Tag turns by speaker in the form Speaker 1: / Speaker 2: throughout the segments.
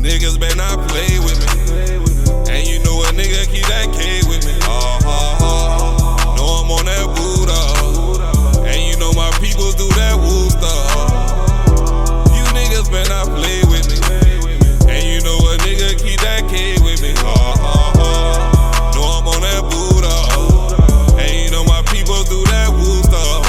Speaker 1: Niggas better not play with me. And you know a nigga keep that K with me. Know I'm on that Buddha. And you know my peoples do that woo stuff. You niggas better not play with me. And you know a nigga keep that K with me. Know I'm on that Buddha. And you know my peoples do that woo stuff.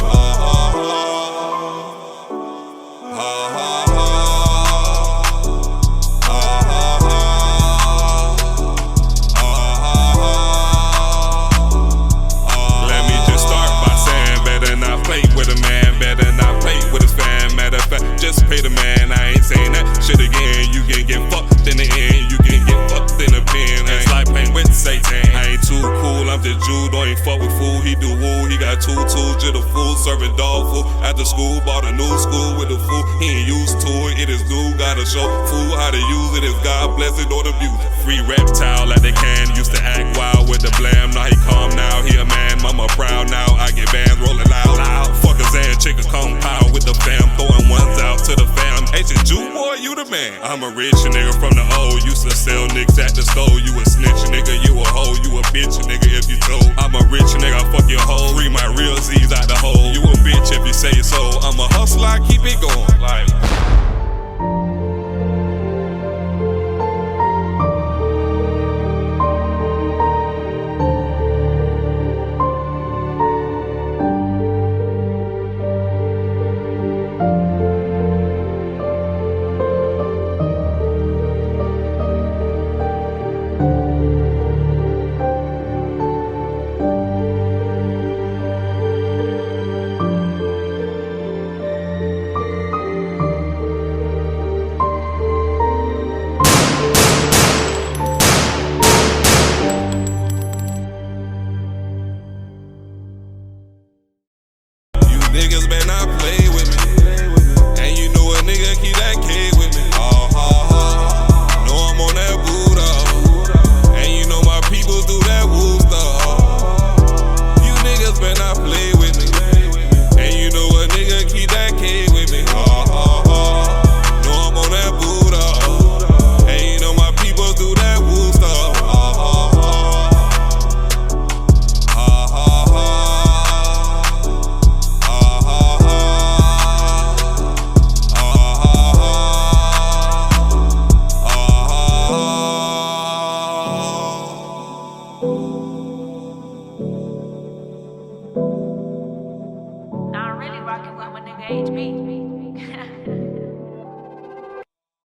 Speaker 1: Just pay the man, I ain't saying that shit again. You can get fucked in the end, you can get fucked in the pen. It's like playing with Satan. I ain't too cool, I'm just Jew, don't ain't fuck with fool. He do woo, he got 2 tools, just a fool, serving dog food. After school, bought a new school with the fool. He ain't used to it, it is new, gotta show fool how to use it. It's God bless it, don't abuse it. Free reptile like they can, used to act wild with the blam. Now he calm now, he a man, mama proud now. I get bands rolling loud. Fuckers and chicken come power with the fam, throwing ones out to the fam. Ancient Jew boy, you the man. I'm a rich nigga from the O. Used to sell nicks at the store. You a snitch nigga, you a hoe. You a bitch nigga if you told. I'm a rich nigga, fuck your hoe. Free my real Z's out the hole. You a bitch if you say so. I'm a hustler, I keep it going. Like